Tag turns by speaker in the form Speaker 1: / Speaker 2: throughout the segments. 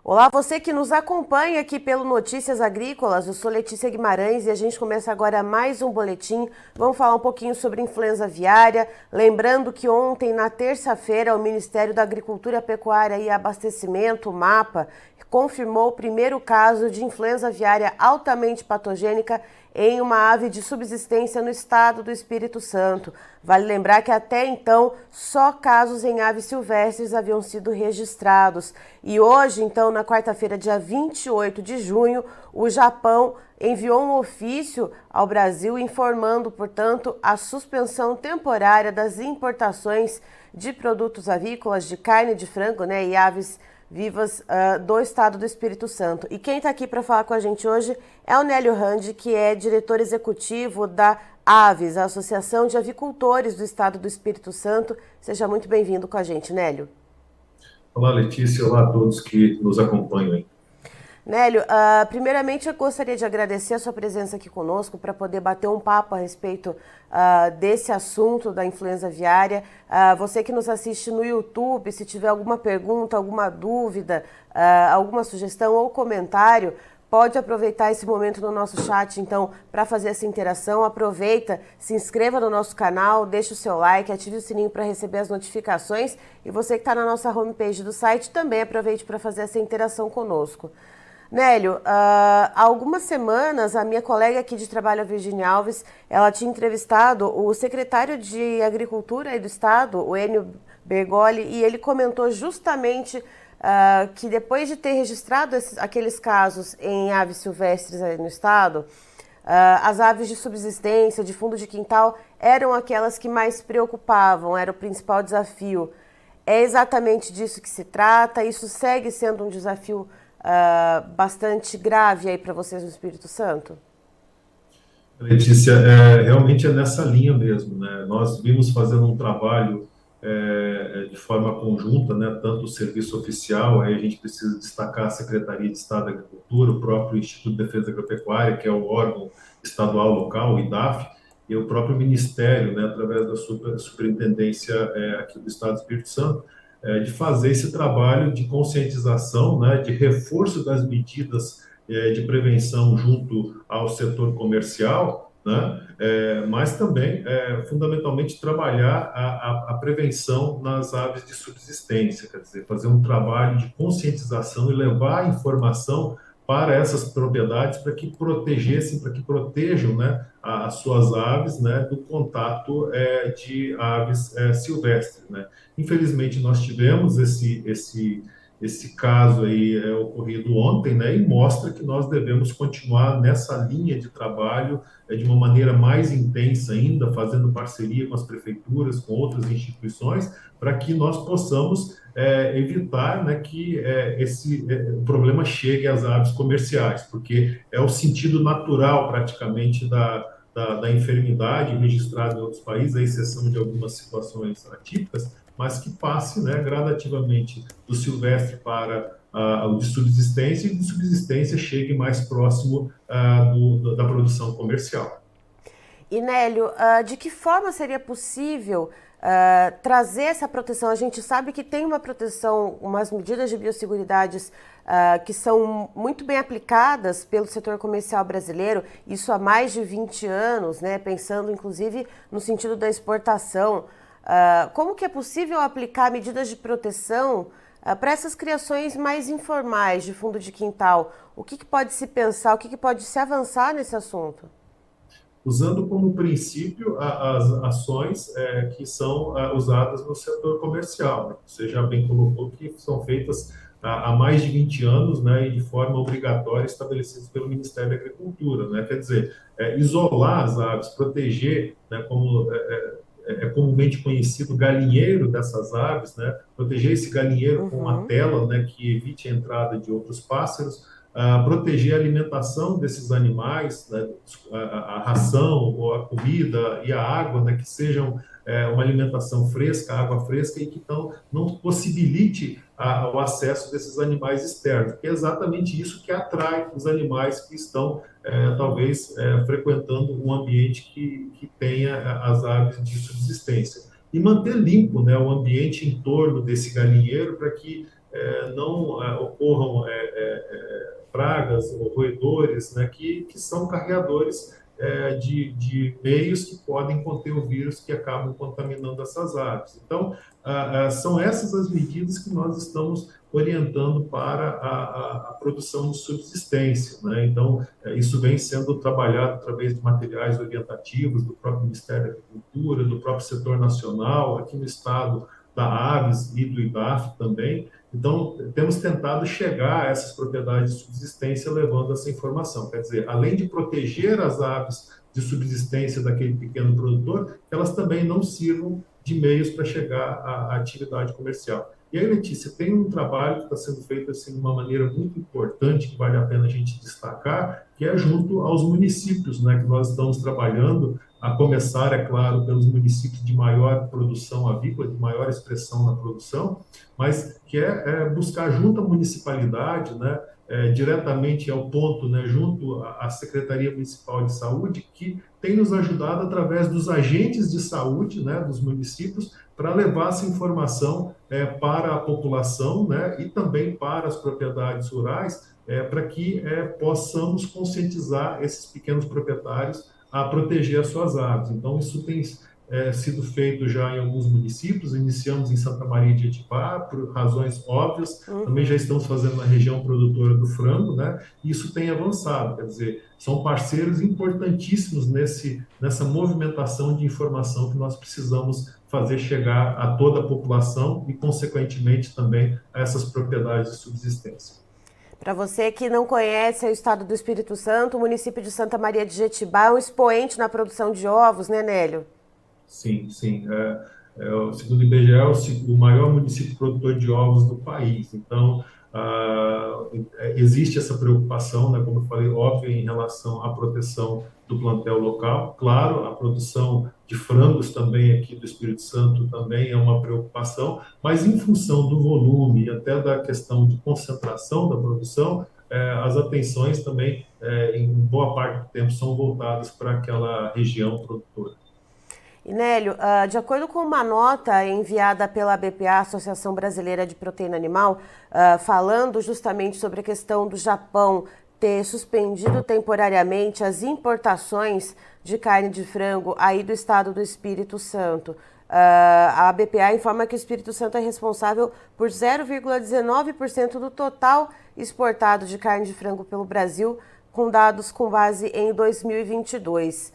Speaker 1: Olá, você que nos acompanha aqui pelo Notícias Agrícolas. Eu sou Letícia Guimarães e a gente começa agora mais um boletim. Vamos falar um pouquinho sobre influenza aviária. Lembrando que ontem, na terça-feira, o Ministério da Agricultura, Pecuária e Abastecimento, o MAPA, confirmou o primeiro caso de influenza aviária altamente patogênica em uma ave de subsistência no estado do Espírito Santo. Vale lembrar que até então só casos em aves silvestres haviam sido registrados. E hoje, então, na quarta-feira, dia 28 de junho, o Japão enviou um ofício ao Brasil informando, portanto, a suspensão temporária das importações de produtos avícolas, de carne de frango, e aves vivas do estado do Espírito Santo. E quem está aqui para falar com a gente hoje é o Nélio Randi, que é diretor executivo da Aves, a Associação de Avicultores do Estado do Espírito Santo. Seja muito bem-vindo com a gente, Nélio.
Speaker 2: Olá, Letícia. Olá a todos que nos acompanham aí.
Speaker 1: Nélio, primeiramente eu gostaria de agradecer a sua presença aqui conosco para poder bater um papo a respeito desse assunto da influenza aviária. Você que nos assiste no YouTube, se tiver alguma pergunta, alguma dúvida, alguma sugestão ou comentário, pode aproveitar esse momento no nosso chat, então, para fazer essa interação. Aproveita, se inscreva no nosso canal, deixe o seu like, ative o sininho para receber as notificações. E você que está na nossa homepage do site, também aproveite para fazer essa interação conosco. Nélio, há algumas semanas a minha colega aqui de trabalho, a Virginia Alves, ela tinha entrevistado o secretário de Agricultura aí do Estado, o Enio Bergoli, e ele comentou justamente que depois de ter registrado aqueles casos em aves silvestres aí no Estado, as aves de subsistência, de fundo de quintal, eram aquelas que mais preocupavam, era o principal desafio. É exatamente disso que se trata? Isso segue sendo um desafio bastante grave aí para vocês no Espírito Santo?
Speaker 2: Letícia, realmente é nessa linha mesmo, né? Nós vimos fazendo um trabalho de forma conjunta, né? Tanto o serviço oficial, aí a gente precisa destacar a Secretaria de Estado da Agricultura, o próprio Instituto de Defesa Agropecuária, que é o órgão estadual local, o IDAF, e o próprio Ministério, né? Através da Superintendência aqui do Estado do Espírito Santo, de fazer esse trabalho de conscientização, né? De reforço das medidas de prevenção junto ao setor comercial, né? Mas também, fundamentalmente, trabalhar a prevenção nas aves de subsistência, quer dizer, fazer um trabalho de conscientização e levar a informação para essas propriedades para que protegessem, para que protejam, né, as suas aves, né, do contato de aves silvestres, né. Infelizmente, nós tivemos esse caso aí ocorrido ontem, né, e mostra que nós devemos continuar nessa linha de trabalho de uma maneira mais intensa ainda, fazendo parceria com as prefeituras, com outras instituições, para que nós possamos evitar, né, que esse problema chegue às aves comerciais, porque é o sentido natural praticamente da enfermidade registrada em outros países, à exceção de algumas situações atípicas, mas que passe, né, gradativamente do silvestre para o de subsistência e de subsistência chegue mais próximo da produção comercial.
Speaker 1: E Nélio, de que forma seria possível trazer essa proteção? A gente sabe que tem uma proteção, umas medidas de biosseguridades que são muito bem aplicadas pelo setor comercial brasileiro, isso há mais de 20 anos, né? Pensando inclusive no sentido da exportação. Como que é possível aplicar medidas de proteção para essas criações mais informais de fundo de quintal? O que pode se pensar, o que pode se avançar nesse assunto?
Speaker 2: Usando como princípio as ações que são usadas no setor comercial, né? Você já bem colocou que são feitas há mais de 20 anos, né, e de forma obrigatória estabelecidas pelo Ministério da Agricultura, né? Quer dizer, isolar as aves, proteger, né, como é comumente conhecido, galinheiro dessas aves, né? Proteger esse galinheiro com uma
Speaker 1: Uhum.
Speaker 2: tela, né, que evite a entrada de outros pássaros, proteger a alimentação desses animais, né, a ração, ou a comida e a água, né, que sejam uma alimentação fresca, água fresca e que não possibilite o acesso desses animais externos, que é exatamente isso que atrai os animais que estão talvez frequentando um ambiente que tenha as aves de subsistência. E manter limpo, né, o ambiente em torno desse galinheiro para que não ocorram pragas ou roedores, né, que são carreadores de meios que podem conter o vírus que acabam contaminando essas aves. Então, são essas as medidas que nós estamos orientando para a produção de subsistência, né? Então, isso vem sendo trabalhado através de materiais orientativos do próprio Ministério da Agricultura, do próprio setor nacional, aqui no estado da Aves e do IBAF também. Então, temos tentado chegar a essas propriedades de subsistência levando essa informação. Quer dizer, além de proteger as aves de subsistência daquele pequeno produtor, elas também não sirvam de meios para chegar à atividade comercial. E aí, Letícia, tem um trabalho que está sendo feito assim, de uma maneira muito importante, que vale a pena a gente destacar, que é junto aos municípios, né, que nós estamos trabalhando, a começar, é claro, pelos municípios de maior produção avícola, de maior expressão na produção, mas que é buscar junto à municipalidade, né, diretamente ao ponto, né, junto à Secretaria Municipal de Saúde, que tem nos ajudado através dos agentes de saúde, né, dos municípios, para levar essa informação para a população, né, e também para as propriedades rurais, para que possamos conscientizar esses pequenos proprietários a proteger as suas aves. Então, isso tem sido feito já em alguns municípios, iniciamos em Santa Maria de Itibá, por razões óbvias, também já estamos fazendo na região produtora do frango, né? E isso tem avançado, quer dizer, são parceiros importantíssimos nessa movimentação de informação que nós precisamos fazer chegar a toda a população e, consequentemente, também a essas propriedades de subsistência.
Speaker 1: Para você que não conhece o estado do Espírito Santo, o município de Santa Maria de Jetibá é um expoente na produção de ovos, né, Nélio?
Speaker 2: Sim, sim. Segundo o IBGE, é o maior município produtor de ovos do país. Então, existe essa preocupação, né, como eu falei, óbvio, em relação à proteção do plantel local. Claro, a produção de frangos também aqui do Espírito Santo também é uma preocupação, mas em função do volume e até da questão de concentração da produção, as atenções também, em boa parte do tempo, são voltadas para aquela região produtora.
Speaker 1: E Nélio, de acordo com uma nota enviada pela BPA, Associação Brasileira de Proteína Animal, falando justamente sobre a questão do Japão ter suspendido temporariamente as importações de carne de frango aí do estado do Espírito Santo. A BPA informa que o Espírito Santo é responsável por 0,19% do total exportado de carne de frango pelo Brasil, com dados com base em 2022.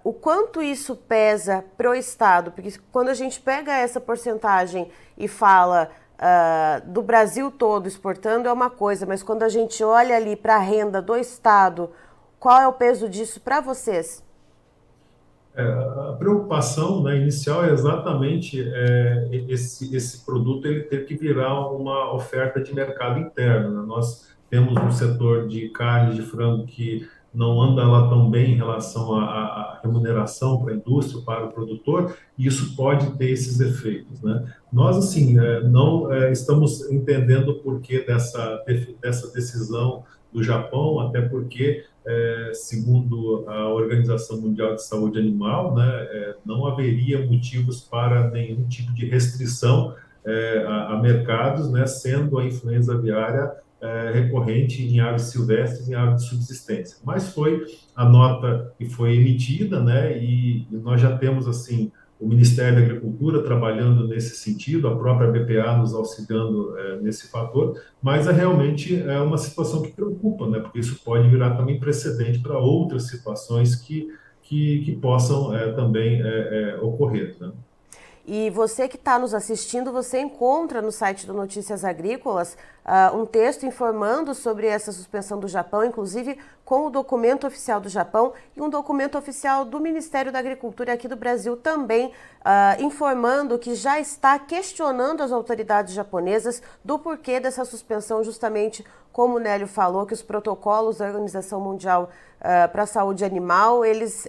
Speaker 1: O quanto isso pesa para o Estado? Porque quando a gente pega essa porcentagem e fala do Brasil todo exportando é uma coisa, mas quando a gente olha ali para a renda do Estado, qual é o peso disso para vocês?
Speaker 2: A preocupação, né, inicial é exatamente esse produto ele ter que virar uma oferta de mercado interno, né? Nós temos um setor de carne de frango que não anda lá tão bem em relação à remuneração para a indústria, para o produtor, e isso pode ter esses efeitos, né? Nós, assim, não estamos entendendo o porquê dessa decisão do Japão, até porque segundo a Organização Mundial de Saúde Animal, né, não haveria motivos para nenhum tipo de restrição a mercados, né, sendo a influenza aviária recorrente em aves silvestres e em aves de subsistência. Mas foi a nota que foi emitida, né, e nós já temos, assim, o Ministério da Agricultura trabalhando nesse sentido, a própria BPA nos auxiliando nesse fator, mas realmente é uma situação que preocupa, né? Porque isso pode virar também precedente para outras situações que possam também ocorrer, né?
Speaker 1: E você que está nos assistindo, você encontra no site do Notícias Agrícolas um texto informando sobre essa suspensão do Japão, inclusive com o documento oficial do Japão e um documento oficial do Ministério da Agricultura aqui do Brasil também, informando que já está questionando as autoridades japonesas do porquê dessa suspensão, justamente como o Nélio falou, que os protocolos da Organização Mundial para a Saúde Animal, eles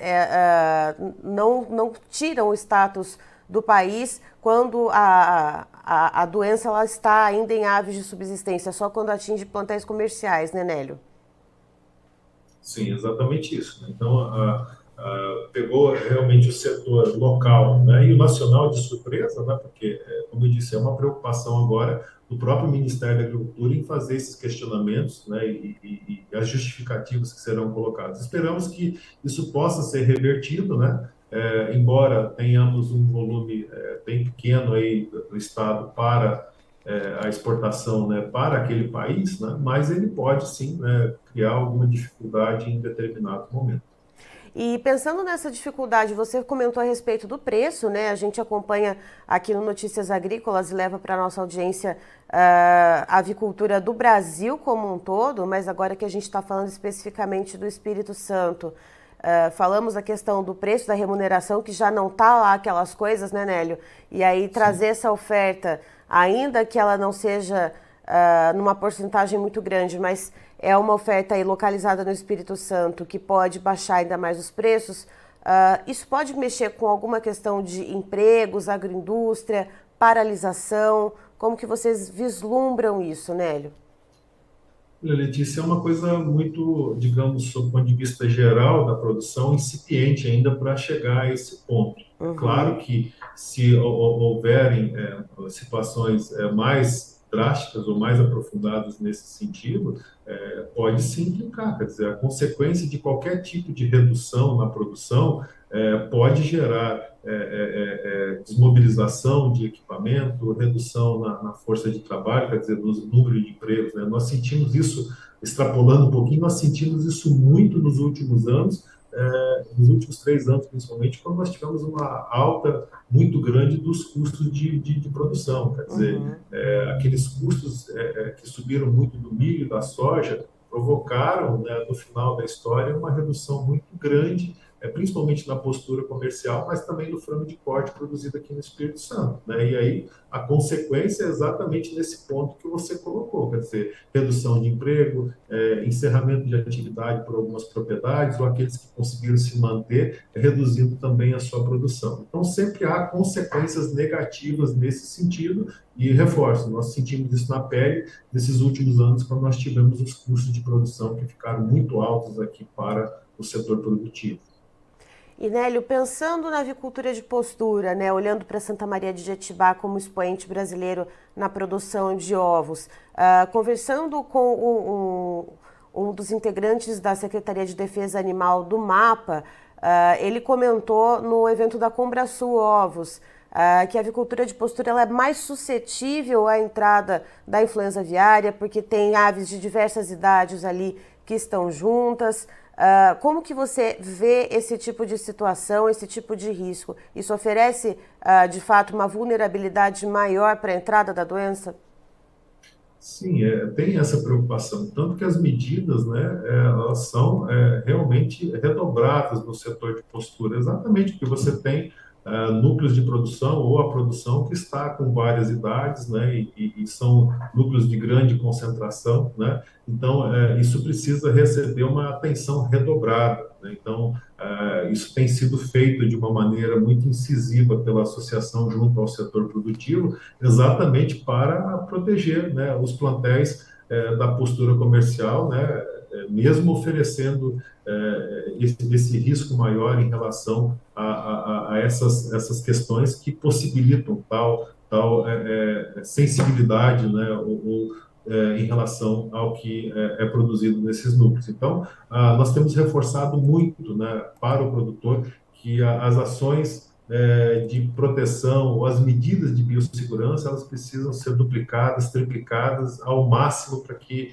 Speaker 1: não tiram o status do país quando a doença ela está ainda em aves de subsistência, só quando atinge plantéis comerciais, né, Nélio?
Speaker 2: Sim, exatamente isso, né? Então, pegou realmente o setor local, né, e o nacional de surpresa, né, porque, como eu disse, é uma preocupação agora do próprio Ministério da Agricultura em fazer esses questionamentos, né, e as justificativas que serão colocadas. Esperamos que isso possa ser revertido, né, embora tenhamos um volume bem pequeno aí do Estado para a exportação, né, para aquele país, né, mas ele pode sim, né, criar alguma dificuldade em determinado momento.
Speaker 1: E pensando nessa dificuldade, você comentou a respeito do preço, né? A gente acompanha aqui no Notícias Agrícolas e leva para a nossa audiência a avicultura do Brasil como um todo, mas agora que a gente está falando especificamente do Espírito Santo, falamos a questão do preço, da remuneração, que já não está lá aquelas coisas, né, Nélio? E aí trazer
Speaker 2: Sim.
Speaker 1: essa oferta, ainda que ela não seja numa porcentagem muito grande, mas é uma oferta aí localizada no Espírito Santo que pode baixar ainda mais os preços. Isso pode mexer com alguma questão de empregos, agroindústria, paralisação? Como que vocês vislumbram isso, Nélio?
Speaker 2: Olha, Letícia, é uma coisa muito, digamos, sob o ponto de vista geral da produção, incipiente ainda para chegar a esse ponto. É claro que se houverem situações mais drásticas ou mais aprofundadas nesse sentido, pode sim implicar. Quer dizer, a consequência de qualquer tipo de redução na produção pode gerar desmobilização de equipamento, redução na força de trabalho, quer dizer, no número de empregos, né? Nós sentimos isso, extrapolando um pouquinho, nós sentimos isso muito nos últimos anos, nos últimos 3 anos, principalmente, quando nós tivemos uma alta muito grande dos custos de produção. Quer dizer, aqueles custos que subiram muito do milho e da soja provocaram, né, no final da história, uma redução muito grande, principalmente na postura comercial, mas também no frango de corte produzido aqui no Espírito Santo, né? E aí a consequência é exatamente nesse ponto que você colocou, quer dizer, redução de emprego, encerramento de atividade por algumas propriedades, ou aqueles que conseguiram se manter, reduzindo também a sua produção. Então, sempre há consequências negativas nesse sentido, e reforço, nós sentimos isso na pele nesses últimos anos, quando nós tivemos os custos de produção que ficaram muito altos aqui para o setor produtivo.
Speaker 1: E Nélio, pensando na avicultura de postura, né, olhando para Santa Maria de Jetibá como expoente brasileiro na produção de ovos, conversando com um dos integrantes da Secretaria de Defesa Animal do MAPA, ele comentou no evento da Combrasul Ovos que a avicultura de postura ela é mais suscetível à entrada da influenza aviária, porque tem aves de diversas idades ali que estão juntas. Como que você vê esse tipo de situação, esse tipo de risco? Isso oferece, de fato, uma vulnerabilidade maior para a entrada da doença?
Speaker 2: Sim, tem essa preocupação, tanto que as medidas, né, elas são realmente redobradas no setor de postura, exatamente porque você tem núcleos de produção ou a produção que está com várias idades, né, e são núcleos de grande concentração, né, então isso precisa receber uma atenção redobrada, né, então isso tem sido feito de uma maneira muito incisiva pela associação junto ao setor produtivo, exatamente para proteger, né, os plantéis da postura comercial, né, mesmo oferecendo esse risco maior em relação a essas questões que possibilitam tal sensibilidade, né, em relação ao que é produzido nesses núcleos. Então, nós temos reforçado muito, né, para o produtor que as ações de proteção ou as medidas de biossegurança, elas precisam ser duplicadas, triplicadas ao máximo para que,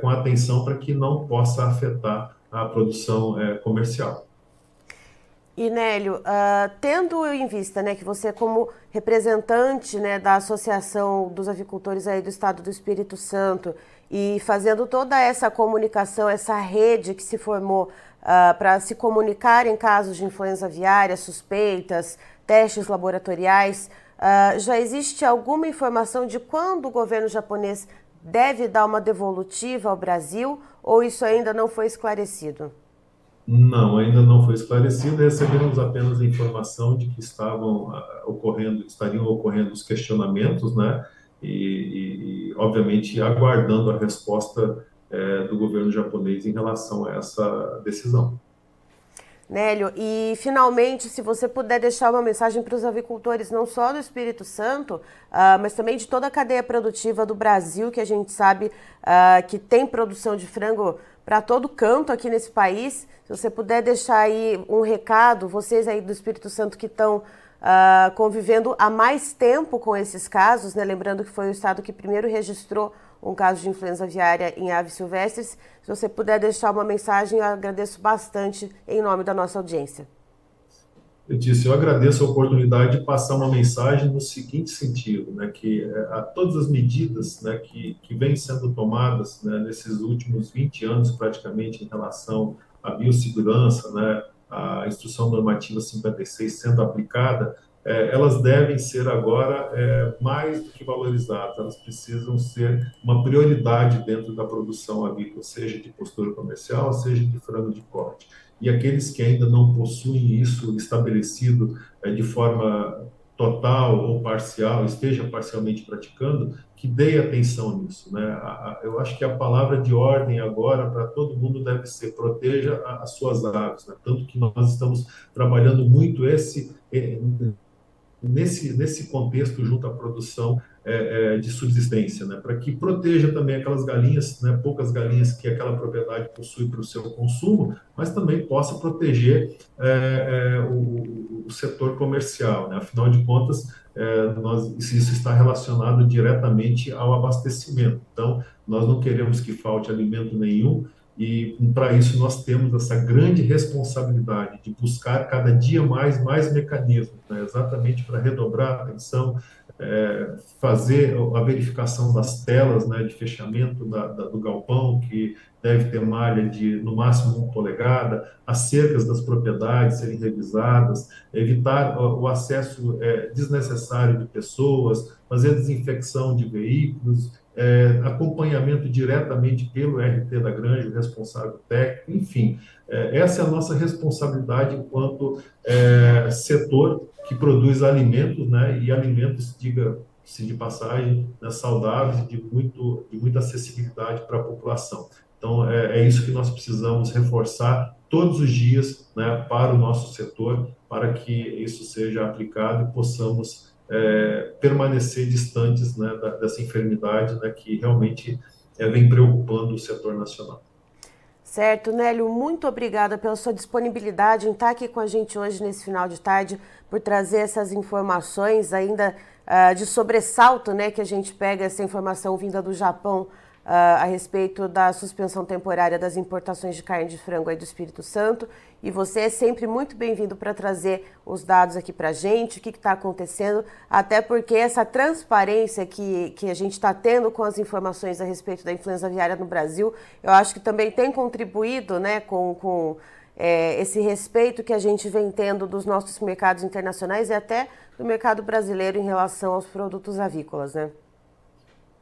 Speaker 2: com atenção para que não possa afetar a produção comercial.
Speaker 1: E Nélio, tendo em vista, né, que você como representante, né, da Associação dos Avicultores aí do Estado do Espírito Santo e fazendo toda essa comunicação, essa rede que se formou para se comunicar em casos de influenza aviária, suspeitas, testes laboratoriais, já existe alguma informação de quando o governo japonês deve dar uma devolutiva ao Brasil ou isso ainda não foi esclarecido?
Speaker 2: Não, ainda não foi esclarecido. Recebemos apenas a informação de que estariam ocorrendo os questionamentos, né? Obviamente, aguardando a resposta do governo japonês em relação a essa decisão.
Speaker 1: Nélio, e finalmente, se você puder deixar uma mensagem para os avicultores, não só do Espírito Santo, mas também de toda a cadeia produtiva do Brasil, que a gente sabe que tem produção de frango para todo canto aqui nesse país. Se você puder deixar aí um recado, vocês aí do Espírito Santo que estão convivendo há mais tempo com esses casos, né? Lembrando que foi o estado que primeiro registrou um caso de influenza aviária em aves silvestres. Se você puder deixar uma mensagem, eu agradeço bastante em nome da nossa audiência.
Speaker 2: Eu agradeço a oportunidade de passar uma mensagem no seguinte sentido, né, que a todas as medidas, né, que vêm sendo tomadas, né, nesses últimos 20 anos praticamente em relação à biossegurança, né, a Instrução Normativa 56 sendo aplicada, elas devem ser agora mais do que valorizadas, elas precisam ser uma prioridade dentro da produção avícola, seja de postura comercial, seja de frango de corte. E aqueles que ainda não possuem isso estabelecido de forma total ou parcial, esteja parcialmente praticando, que dê atenção nisso, né? Eu acho que a palavra de ordem agora para todo mundo deve ser proteja as suas aves, né? Tanto que nós estamos trabalhando muito nesse contexto junto à produção de subsistência, né, para que proteja também aquelas galinhas, né, poucas galinhas que aquela propriedade possui para o seu consumo, mas também possa proteger o setor comercial, né? Afinal de contas, isso está relacionado diretamente ao abastecimento. Então, nós não queremos que falte alimento nenhum, e para isso nós temos essa grande responsabilidade de buscar cada dia mais mecanismos, né? Exatamente para redobrar a atenção, fazer a verificação das telas, né, de fechamento do galpão, que deve ter malha de no máximo 1 polegada, as cercas das propriedades serem revisadas, evitar o acesso desnecessário de pessoas, fazer desinfecção de veículos, acompanhamento diretamente pelo RT da granja, o responsável técnico, enfim. Essa é a nossa responsabilidade enquanto setor que produz alimentos, né, e alimentos, diga-se de passagem, né, saudáveis e de muita acessibilidade para a população. Então, é isso que nós precisamos reforçar todos os dias, né, para o nosso setor, para que isso seja aplicado e possamos permanecer distantes, né, dessa enfermidade, né, que realmente vem preocupando o setor nacional.
Speaker 1: Certo, Nélio, muito obrigada pela sua disponibilidade em estar aqui com a gente hoje nesse final de tarde, por trazer essas informações ainda de sobressalto, né, que a gente pega essa informação vinda do Japão a respeito da suspensão temporária das importações de carne de frango aí do Espírito Santo. E você é sempre muito bem-vindo para trazer os dados aqui para a gente, o que está acontecendo, até porque essa transparência que a gente está tendo com as informações a respeito da influenza aviária no Brasil, eu acho que também tem contribuído, né, com esse respeito que a gente vem tendo dos nossos mercados internacionais e até do mercado brasileiro em relação aos produtos avícolas, né?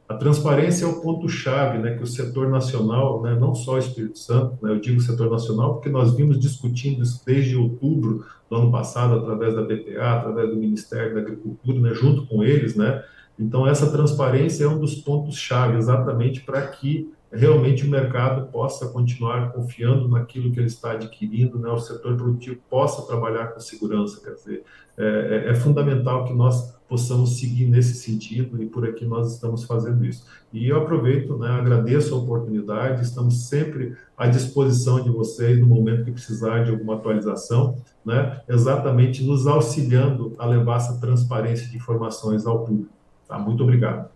Speaker 2: A transparência é o ponto-chave, né, que o setor nacional, né, não só o Espírito Santo, né, eu digo setor nacional porque nós vimos discutindo isso desde outubro do ano passado, através da BPA, através do Ministério da Agricultura, né, junto com eles, né. Então, essa transparência é um dos pontos-chave, exatamente para que realmente o mercado possa continuar confiando naquilo que ele está adquirindo, né, o setor produtivo possa trabalhar com segurança. Quer dizer, é fundamental que nós possamos seguir nesse sentido, e por aqui nós estamos fazendo isso. E eu aproveito, né, agradeço a oportunidade, estamos sempre à disposição de vocês no momento que precisar de alguma atualização, né, exatamente nos auxiliando a levar essa transparência de informações ao público. Tá? Muito obrigado.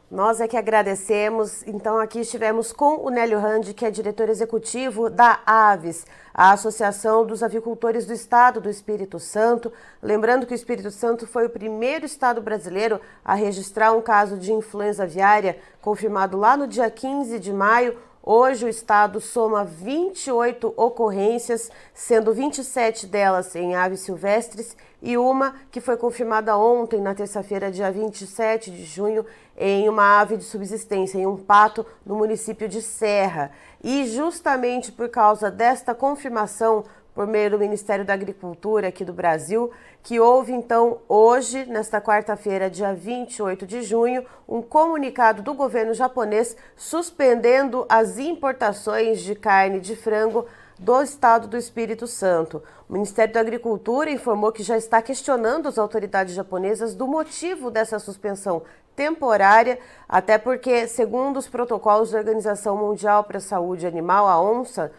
Speaker 1: Nós é que agradecemos. Então, aqui estivemos com o Nélio Randi, que é diretor executivo da Aves, a Associação dos Avicultores do Estado do Espírito Santo. Lembrando que o Espírito Santo foi o primeiro estado brasileiro a registrar um caso de influenza aviária, confirmado lá no dia 15 de maio. Hoje o estado soma 28 ocorrências, sendo 27 delas em aves silvestres e uma que foi confirmada ontem, na terça-feira, dia 27 de junho, em uma ave de subsistência, em um pato no município de Serra. E justamente por causa desta confirmação por meio do Ministério da Agricultura aqui do Brasil, que houve então hoje, nesta quarta-feira, dia 28 de junho, um comunicado do governo japonês suspendendo as importações de carne de frango do Estado do Espírito Santo. O Ministério da Agricultura informou que já está questionando as autoridades japonesas do motivo dessa suspensão temporária, até porque, segundo os protocolos da Organização Mundial para a Saúde Animal, a ONSA,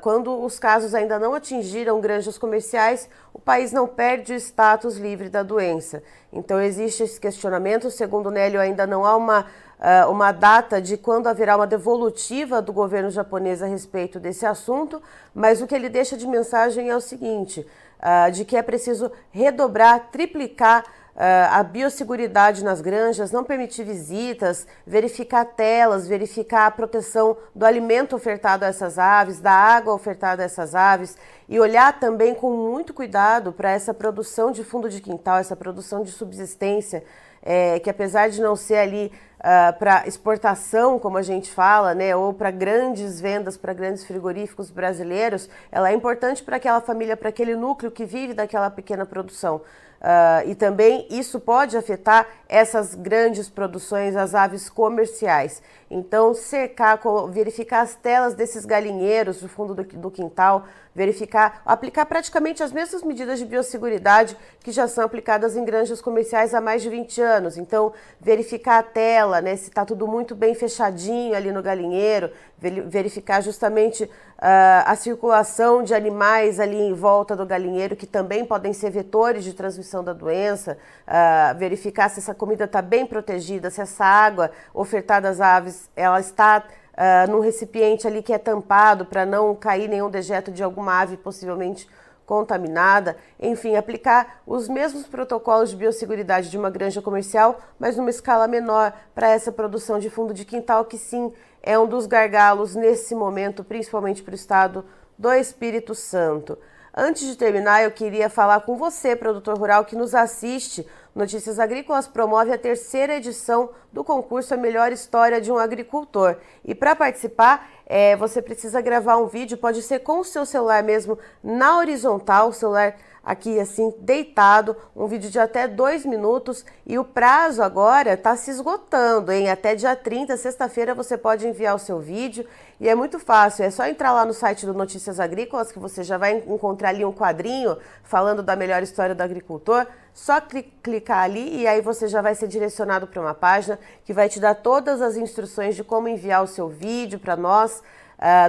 Speaker 1: quando os casos ainda não atingiram granjas comerciais, o país não perde o status livre da doença. Então existe esse questionamento. Segundo o Nélio, ainda não há uma data de quando haverá uma devolutiva do governo japonês a respeito desse assunto, mas o que ele deixa de mensagem é o seguinte, de que é preciso redobrar, triplicar a biosseguridade nas granjas, não permitir visitas, verificar telas, verificar a proteção do alimento ofertado a essas aves, da água ofertada a essas aves, e olhar também com muito cuidado para essa produção de fundo de quintal, essa produção de subsistência, que apesar de não ser ali para exportação, como a gente fala, né, ou para grandes vendas, para grandes frigoríficos brasileiros, ela é importante para aquela família, para aquele núcleo que vive daquela pequena produção. E também isso pode afetar essas grandes produções, as aves comerciais. Então, cercar, verificar as telas desses galinheiros do fundo do quintal, verificar, aplicar praticamente as mesmas medidas de biosseguridade que já são aplicadas em granjas comerciais há mais de 20 anos. Então, verificar a tela, né, se está tudo muito bem fechadinho ali no galinheiro, verificar justamente a circulação de animais ali em volta do galinheiro, que também podem ser vetores de transmissão da doença, verificar se essa comida está bem protegida, se essa água ofertada às aves, ela está num recipiente ali que é tampado para não cair nenhum dejeto de alguma ave possivelmente contaminada. Enfim, aplicar os mesmos protocolos de biosseguridade de uma granja comercial, mas numa escala menor para essa produção de fundo de quintal, que sim, é um dos gargalos nesse momento, principalmente para o estado do Espírito Santo. Antes de terminar, eu queria falar com você, produtor rural, que nos assiste. Notícias Agrícolas promove a 3ª edição do concurso A Melhor História de um Agricultor. E para participar, você precisa gravar um vídeo, pode ser com o seu celular mesmo, na horizontal, o celular aqui assim, deitado, um vídeo de até 2 minutos, e o prazo agora está se esgotando, hein? Até dia 30, sexta-feira, você pode enviar o seu vídeo, e é muito fácil, é só entrar lá no site do Notícias Agrícolas, que você já vai encontrar ali um quadrinho falando da melhor história do agricultor, só clicar ali e aí você já vai ser direcionado para uma página que vai te dar todas as instruções de como enviar o seu vídeo para nós,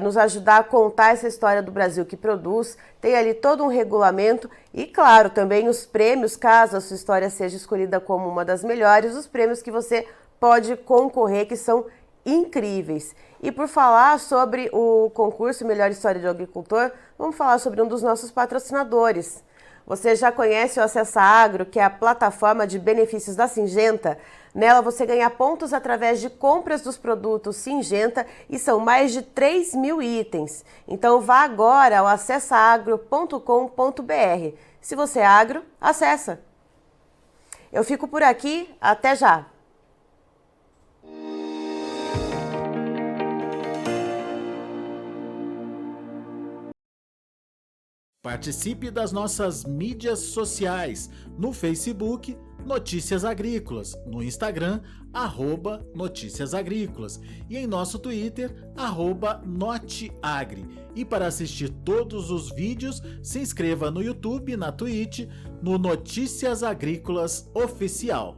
Speaker 1: nos ajudar a contar essa história do Brasil que produz. Tem ali todo um regulamento e, claro, também os prêmios, caso a sua história seja escolhida como uma das melhores, os prêmios que você pode concorrer, que são incríveis. E por falar sobre o concurso Melhor História do Agricultor, vamos falar sobre um dos nossos patrocinadores. Você já conhece o Acessa Agro, que é a plataforma de benefícios da Syngenta? Nela você ganha pontos através de compras dos produtos Syngenta e são mais de 3.000 itens. Então vá agora ao acessaagro.com.br. Se você é agro, acessa! Eu fico por aqui, até já!
Speaker 3: Participe das nossas mídias sociais, no Facebook, Notícias Agrícolas, no Instagram, @Notícias Agrícolas e em nosso Twitter, @Noteagri. E para assistir todos os vídeos, se inscreva no YouTube, na Twitch, no Notícias Agrícolas Oficial.